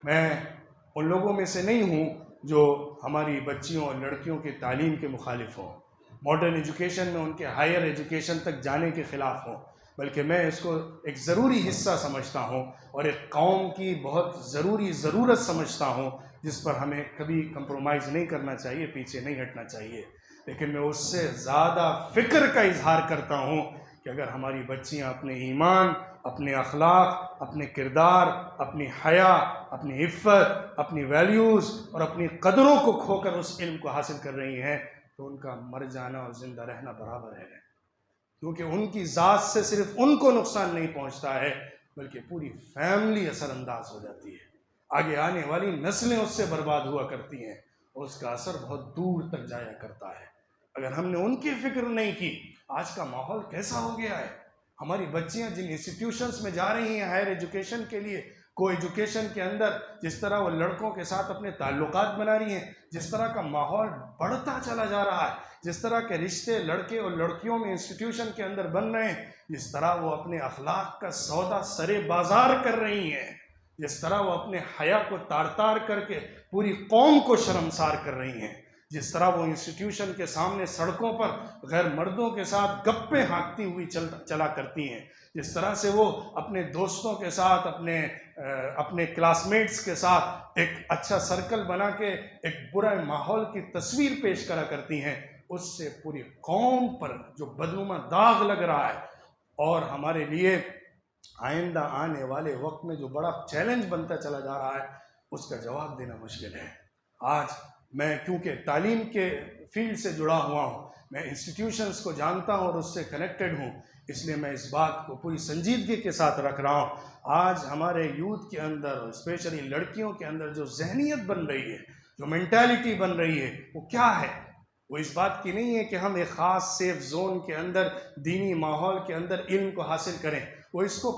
मैं उन लोगों में से नहीं हूँ जो हमारी बच्चियों और लड़कियों के तालीम के मुखालिफ हों, मॉडर्न एजुकेशन में उनके हायर एजुकेशन तक जाने के ख़िलाफ़ हों, बल्कि मैं इसको एक ज़रूरी हिस्सा समझता हूँ और एक कौम की बहुत ज़रूरी ज़रूरत समझता हूँ जिस पर हमें कभी कंप्रोमाइज़ नहीं करना चाहिए, पीछे नहीं हटना चाहिए। लेकिन मैं उससे ज़्यादा फ़िक्र का इजहार करता हूँ कि अगर हमारी बच्चियाँ अपने ईमान, अपने अखलाक, अपने किरदार, अपनी हया, अपनी इफ़्फ़त, अपनी वैल्यूज़ और अपनी कदरों को खोकर उस इल्म को हासिल कर रही हैं, तो उनका मर जाना और ज़िंदा रहना बराबर है। क्योंकि उनकी ज़ात से सिर्फ उनको नुकसान नहीं पहुंचता है, बल्कि पूरी फैमिली असरअंदाज हो जाती है। आगे आने वाली नस्लें उससे बर्बाद हुआ करती हैं और उसका असर बहुत दूर तक जाया करता है। अगर हमने उनकी फिक्र नहीं की, आज का माहौल कैसा हो गया है। हमारी बच्चियां जिन इंस्टीट्यूशंस में जा रही हैं हायर एजुकेशन के लिए, को एजुकेशन के अंदर जिस तरह वो लड़कों के साथ अपने ताल्लुकात बना रही हैं, जिस तरह का माहौल बढ़ता चला जा रहा है, जिस तरह के रिश्ते लड़के और लड़कियों में इंस्टीट्यूशन के अंदर बन रहे हैं, जिस तरह वो अपने अखलाक का सौदा सरे बाजार कर रही हैं, जिस तरह वो अपने हया को तार तार करके पूरी कौम को शर्मसार कर रही हैं, जिस तरह वो इंस्टीट्यूशन के सामने सड़कों पर गैर मर्दों के साथ गप्पे हाँकती हुई चला करती हैं, जिस तरह से वो अपने दोस्तों के साथ, अपने क्लासमेट्स के साथ एक अच्छा सर्कल बना के एक बुरा माहौल की तस्वीर पेश करा करती हैं, उससे पूरी कौम पर जो बदनुमा दाग लग रहा है और हमारे लिए आइंदा आने वाले वक्त में जो बड़ा चैलेंज बनता चला जा रहा है, उसका जवाब देना मुश्किल है। आज मैं क्योंकि तालीम के फील्ड से जुड़ा हुआ हूँ, मैं इंस्टीट्यूशंस को जानता हूँ और उससे कनेक्टेड हूँ, इसलिए मैं इस बात को पूरी संजीदगी के साथ रख रहा हूँ। आज हमारे यूथ के अंदर, स्पेशली लड़कियों के अंदर जो जहनीत बन रही है, जो मेंटालिटी बन रही है, वो क्या है? वो इस बात की नहीं है कि हम एक ख़ास सेफ जोन के अंदर, दीनी माहौल के अंदर इल्म को हासिल करें। वो इसको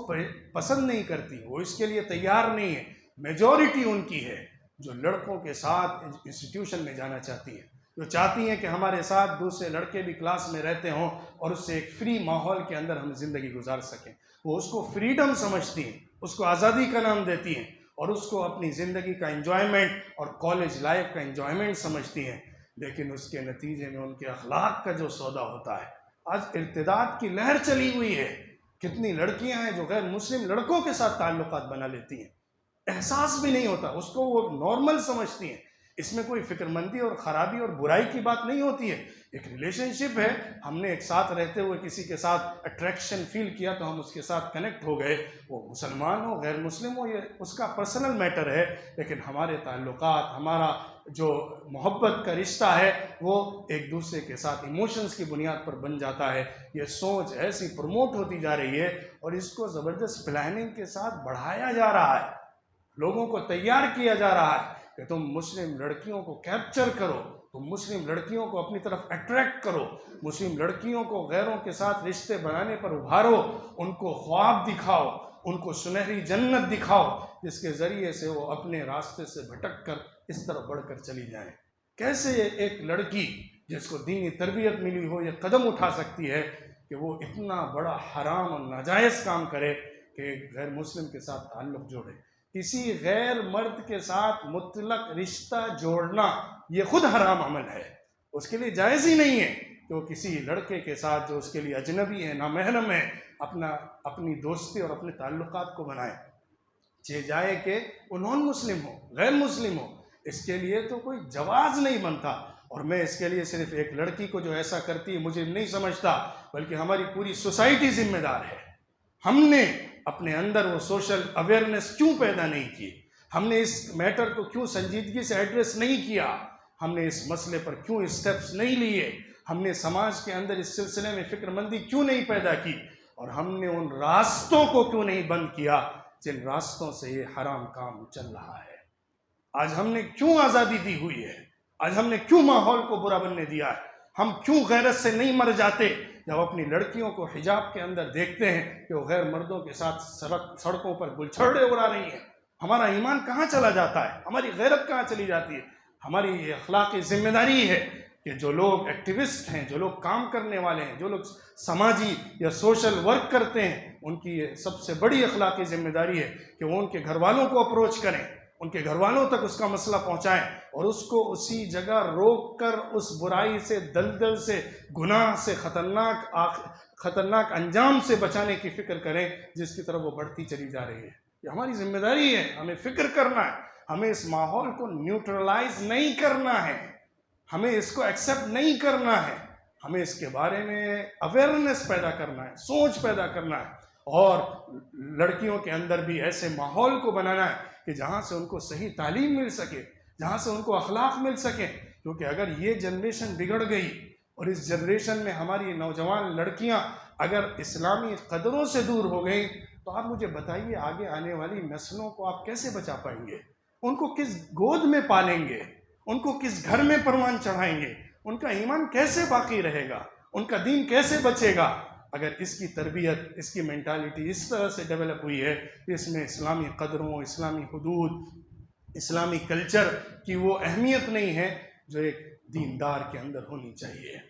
पसंद नहीं करती, वो इसके लिए तैयार नहीं है। मेजॉरिटी उनकी है जो लड़कों के साथ इंस्टीट्यूशन में जाना चाहती है, जो चाहती हैं कि हमारे साथ दूसरे लड़के भी क्लास में रहते हों और उससे एक फ्री माहौल के अंदर हम ज़िंदगी गुजार सकें। वो उसको फ्रीडम समझती हैं, उसको आज़ादी का नाम देती हैं और उसको अपनी ज़िंदगी का एंजॉयमेंट और कॉलेज लाइफ का एंजॉयमेंट समझती हैं। लेकिन उसके नतीजे में उनके अखलाक का जो सौदा होता है, आज इर्तिदाद की लहर चली हुई है। कितनी लड़कियां हैं जो गैर मुस्लिम लड़कों के साथ ताल्लुकात बना लेती हैं, एहसास भी नहीं होता, उसको वो नॉर्मल समझती हैं। इसमें कोई फिक्रमंदी और ख़राबी और बुराई की बात नहीं होती है। एक रिलेशनशिप है, हमने एक साथ रहते हुए किसी के साथ अट्रैक्शन फील किया तो हम उसके साथ कनेक्ट हो गए। वो मुसलमान हो, गैर मुस्लिम हो, ये उसका पर्सनल मैटर है। लेकिन हमारे ताल्लुकात, हमारा जो मोहब्बत का रिश्ता है, वो एक दूसरे के साथ इमोशंस की बुनियाद पर बन जाता है। ये सोच ऐसी प्रमोट होती जा रही है और इसको ज़बरदस्त प्लानिंग के साथ बढ़ाया जा रहा है। लोगों को तैयार किया जा रहा है कि तुम मुस्लिम लड़कियों को कैप्चर करो, तुम मुस्लिम लड़कियों को अपनी तरफ अट्रैक्ट करो, मुस्लिम लड़कियों को गैरों के साथ रिश्ते बनाने पर उभारो, उनको ख्वाब दिखाओ, उनको सुनहरी जन्नत दिखाओ, जिसके ज़रिए से वो अपने रास्ते से भटक कर इस तरफ बढ़कर चली जाएं। कैसे एक लड़की जिसको दीनी तरबियत मिली हो ये कदम उठा सकती है कि वो इतना बड़ा हराम और नाजायज़ काम करे कि गैर मुस्लिम के साथ ताल्लुक़ जोड़े? किसी गैर मर्द के साथ मुतलक रिश्ता जोड़ना ये खुद हराम अमल है। उसके लिए जायज़ ही नहीं है कि वो किसी लड़के के साथ जो उसके लिए अजनबी है, नामहरम है, अपनी दोस्ती और अपने ताल्लुकात को बनाए। चाहे जाए कि वो नॉन मुस्लिम हो, गैर मुस्लिम हो, इसके लिए तो कोई जवाज़ नहीं बनता। और मैं इसके लिए सिर्फ एक लड़की को जो ऐसा करती है मुझे नहीं समझता, बल्कि हमारी पूरी सोसाइटी जिम्मेदार है। हमने अपने अंदर वो सोशल अवेयरनेस क्यों पैदा नहीं की? हमने इस मैटर को क्यों संजीदगी से एड्रेस नहीं किया? हमने इस मसले पर क्यों स्टेप्स नहीं लिए? हमने समाज के अंदर इस सिलसिले में फिक्रमंदी क्यों नहीं पैदा की? और हमने उन रास्तों को क्यों नहीं बंद किया जिन रास्तों से ये हराम काम चल रहा है? आज हमने क्यों आज़ादी दी हुई है? आज हमने क्यों माहौल को बुरा बनने दिया है? हम क्यों गैरत से नहीं मर जाते जब अपनी लड़कियों को हिजाब के अंदर देखते हैं कि वो गैर मर्दों के साथ सड़कों पर गुलछड़े उड़ा रही हैं? हमारा ईमान कहाँ चला जाता है? हमारी गैरत कहाँ चली जाती है? हमारी अखलाकी जिम्मेदारी है कि जो लोग एक्टिविस्ट हैं, जो लोग काम करने वाले हैं, जो लोग समाजी या सोशल वर्क करते हैं, उनकी ये सबसे बड़ी अखलाकी जिम्मेदारी है कि वो उनके घर वालों को अप्रोच करें, उनके घर वालों तक उसका मसला पहुंचाएं और उसको उसी जगह रोक कर उस बुराई से, दलदल से, गुनाह से, खतरनाक अंजाम से बचाने की फ़िक्र करें जिसकी तरफ वो बढ़ती चली जा रही है। ये हमारी जिम्मेदारी है, हमें फ़िक्र करना है, हमें इस माहौल को न्यूट्रलाइज नहीं करना है, हमें इसको एक्सेप्ट नहीं करना है, हमें इसके बारे में अवेयरनेस पैदा करना है, सोच पैदा करना है और लड़कियों के अंदर भी ऐसे माहौल को बनाना है कि जहाँ से उनको सही तालीम मिल सके, जहाँ से उनको अखलाक मिल सके। क्योंकि अगर ये जनरेशन बिगड़ गई और इस जनरेशन में हमारी नौजवान लड़कियाँ अगर इस्लामी कदरों से दूर हो गई तो आप मुझे बताइए आगे आने वाली नस्लों को आप कैसे बचा पाएंगे? उनको किस गोद में पालेंगे? उनको किस घर में परवान चढ़ाएंगे? उनका ईमान कैसे बाकी रहेगा? उनका दीन कैसे बचेगा? अगर इसकी तरबियत, इसकी मेंटालिटी इस तरह से डेवलप हुई है कि इसमें इस्लामी कदरों, इस्लामी हुदूद, इस्लामी कल्चर की वो अहमियत नहीं है जो एक दीनदार के अंदर होनी चाहिए।